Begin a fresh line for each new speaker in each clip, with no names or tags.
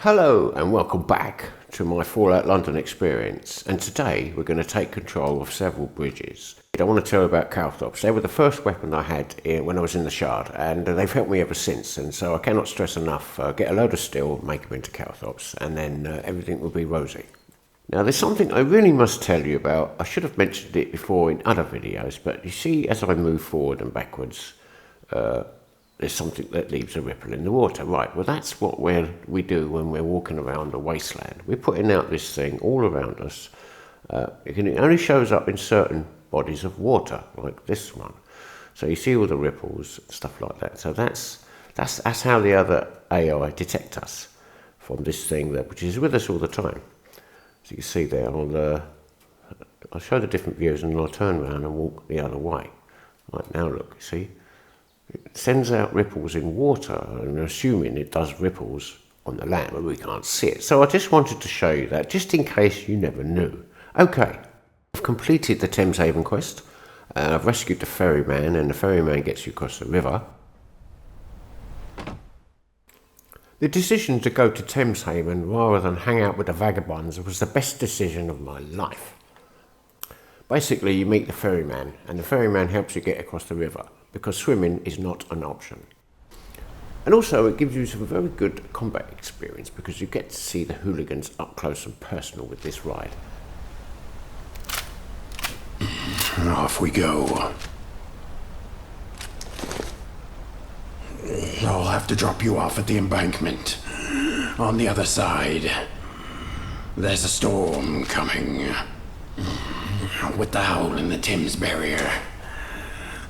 Hello and welcome back to my Fallout London experience, and today we're going to take control of several bridges. I want to tell you about caltrops. They were the first weapon I had when I was in the Shard, and they've helped me ever since, and so I cannot stress enough, get a load of steel, make them into caltrops, and then everything will be rosy. Now there's something I really must tell you about. I should have mentioned it before in other videos, but you see as I move forward and backwards, there's something that leaves a ripple in the water. Right, well that's what we do when we're walking around the wasteland. We're putting out this thing all around us. It only shows up in certain bodies of water, like this one. So you see all the ripples, stuff like that. So that's how the other AI detect us, from this thing which is with us all the time. So you can see there, I'll show the different views and then I'll turn around and walk the other way. Like now look, you see? It sends out ripples in water, and assuming it does ripples on the land, but we can't see it. So I just wanted to show you that, just in case you never knew. Okay, I've completed the Thames Haven quest. I've rescued the ferryman, and the ferryman gets you across the river. The decision to go to Thames Haven rather than hang out with the vagabonds was the best decision of my life. Basically, you meet the ferryman, and the ferryman helps you get across the river, because swimming is not an option. And also it gives you some very good combat experience, because you get to see the hooligans up close and personal with this ride.
Off we go. I'll have to drop you off at the embankment. On the other side. There's a storm coming. With the hole in the Thames barrier.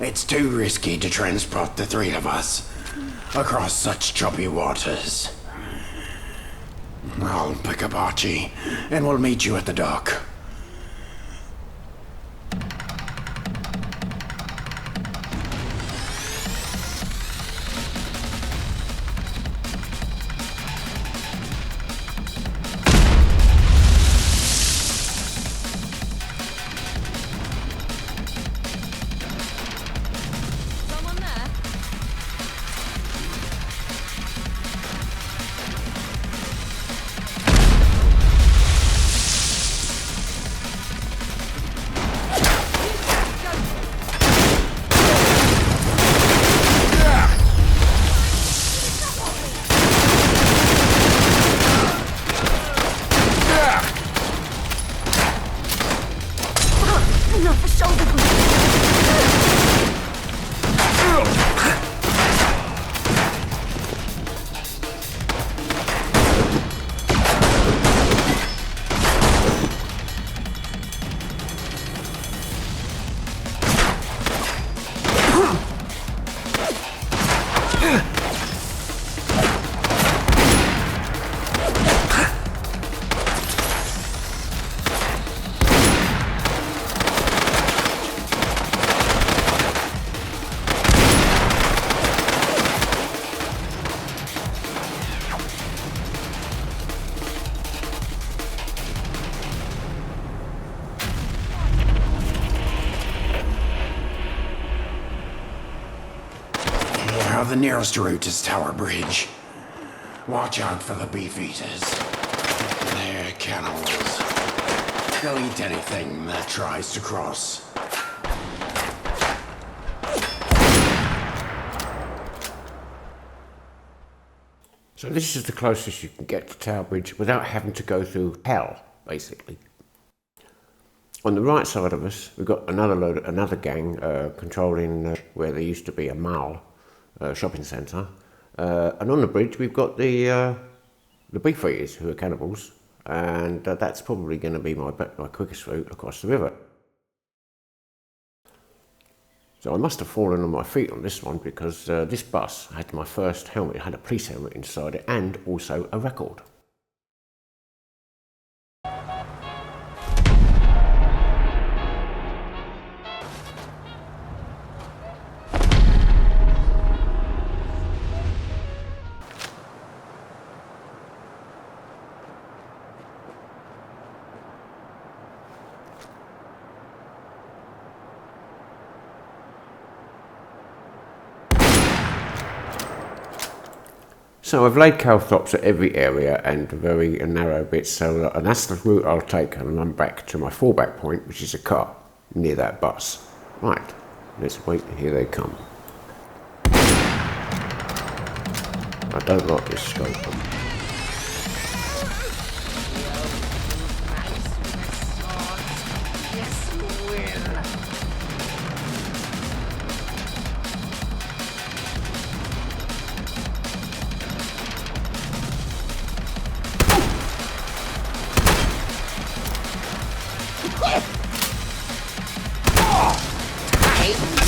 It's too risky to transport the three of us across such choppy waters. I'll pick up Archie, and we'll meet you at the dock. The nearest route is Tower Bridge. Watch out for the beefeaters. They're cannibals. They'll eat anything that tries to cross.
So this is the closest you can get to Tower Bridge without having to go through hell, basically. On the right side of us, we've got another gang controlling where there used to be a mall. Shopping centre, and on the bridge we've got the beefeaters who are cannibals, and that's probably going to be my quickest route across the river. So I must have fallen on my feet on this one, because this bus had my first helmet. It had a police helmet inside it and also a record. So I've laid caltrops at every area and very narrow bits, so and that's the route I'll take and run back to my fallback point, which is a car near that bus. Right, let's wait, here they come. I don't like this scope.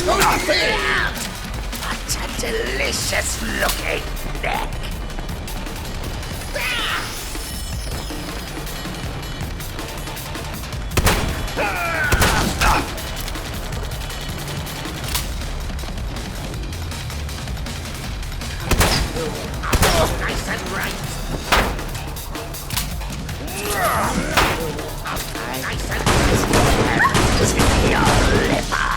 What a delicious looking neck! Nice and right! Nice and your liver!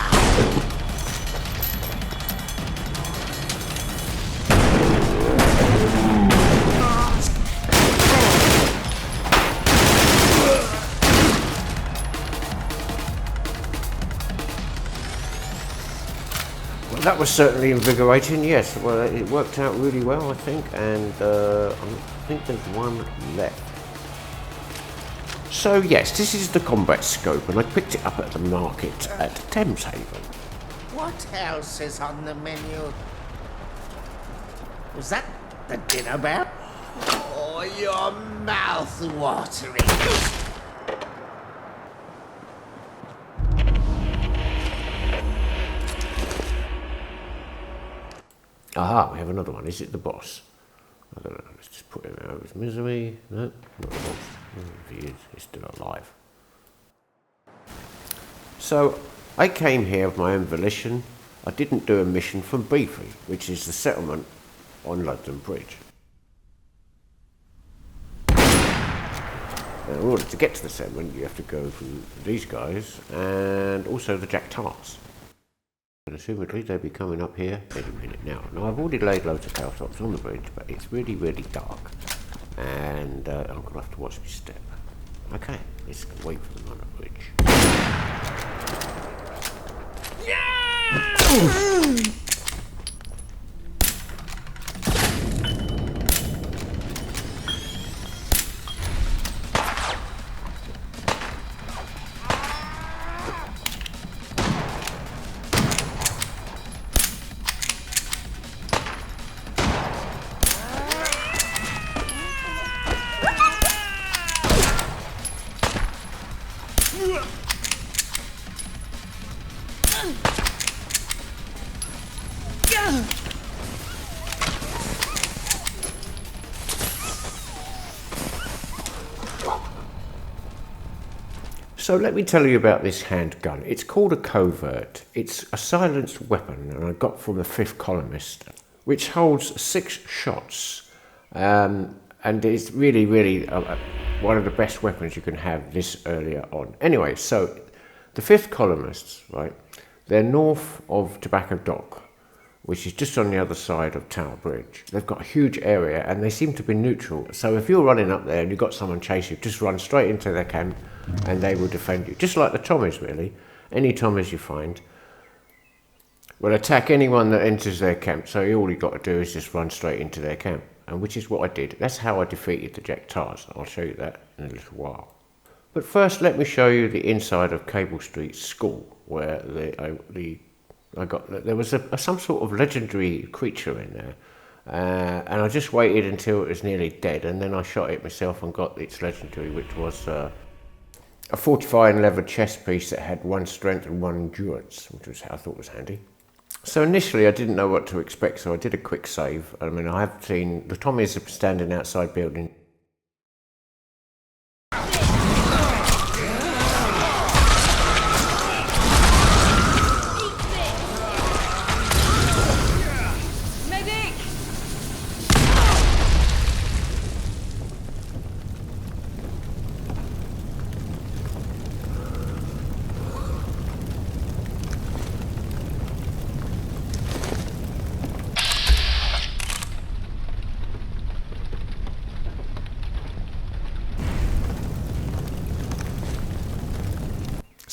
That was certainly invigorating, yes. Well, it worked out really well, I think, and I think there's one left. So yes, this is the combat scope, and I picked it up at the market at Thames Haven.
What else is on the menu? Was that the dinner bell? Oh, your mouth watering.
Aha, we have another one. Is it the boss? I don't know. Let's just put him out of his misery. No, not the boss. If he is, he's still alive. So, I came here of my own volition. I didn't do a mission from Beefy, which is the settlement on London Bridge. Now, in order to get to the settlement, you have to go through these guys and also the Jack Tarts. And assumedly they'll be coming up here any minute now. Now I've already laid loads of caltrops on the bridge, but it's really, really dark. And I'm going to have to watch my step. Okay, let's wait for them on the bridge. Yeah! So let me tell you about this handgun. It's called a covert. It's a silenced weapon, and I got from the 5th columnist, which holds 6 shots, and it's really, really one of the best weapons you can have this earlier on. Anyway, so the 5th columnists, right? They're north of Tobacco Dock, which is just on the other side of Tower Bridge. They've got a huge area, and they seem to be neutral. So if you're running up there and you've got someone chasing you, just run straight into their camp, and they will defend you. Just like the Tommies, really. Any Tommies you find will attack anyone that enters their camp. So all you've got to do is just run straight into their camp, and which is what I did. That's how I defeated the Jack Tars. I'll show you that in a little while. But first, let me show you the inside of Cable Street School, where there was some sort of legendary creature in there. And I just waited until it was nearly dead, and then I shot it myself and got its legendary, which was a fortifying leather chest piece that had 1 strength and 1 endurance, which was I thought was handy. So initially I didn't know what to expect, so I did a quick save. I mean, I have seen the Tommies standing outside building.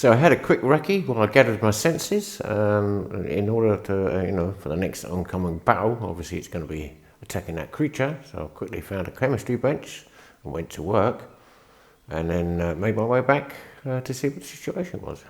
So I had a quick recce while I gathered my senses in order to, for the next oncoming battle. Obviously it's going to be attacking that creature, so I quickly found a chemistry bench and went to work, and then made my way back to see what the situation was.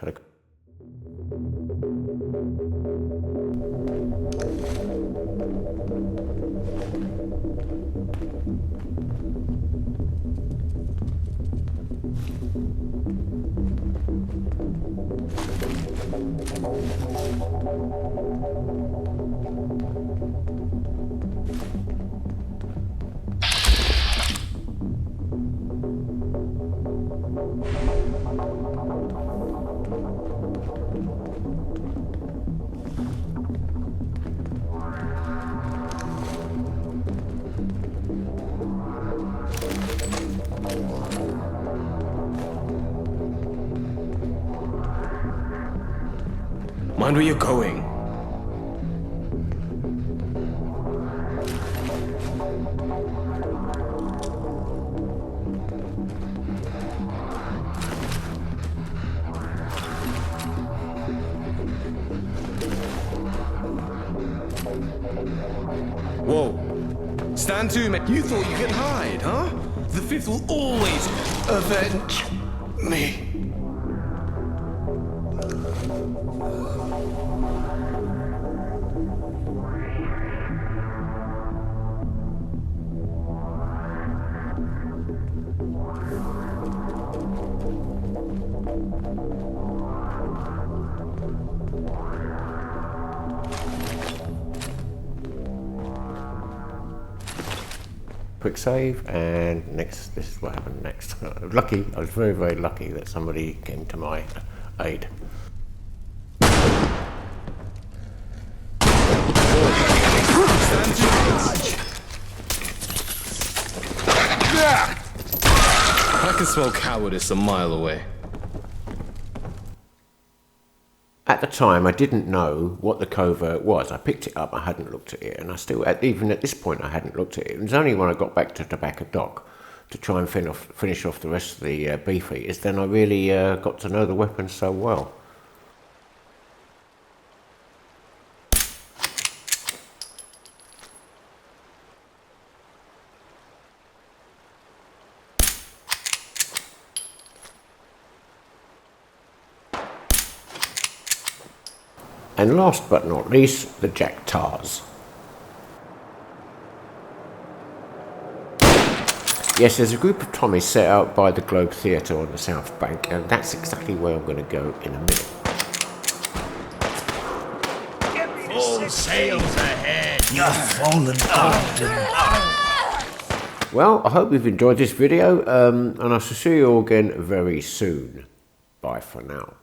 Mind where you're going. Whoa. Stand to, mate. You thought you could hide, huh? The Fifth will always avenge me.
Quick save, and this is what happened next. I was very, very lucky that somebody came to my aid.
I can smell cowardice a mile away.
At the time, I didn't know what the covert was. I picked it up, I hadn't looked at it, and even at this point, I hadn't looked at it. It was only when I got back to Tobacco Dock to try and finish off the rest of the beef eaters, then I really got to know the weapon so well. And last but not least, the Jack Tars. Yes, there's a group of Tommies set out by the Globe Theatre on the South Bank, and that's exactly where I'm going to go in a minute.
Full sails ahead. You're fallen often.
Well, I hope you've enjoyed this video, and I shall see you all again very soon. Bye for now.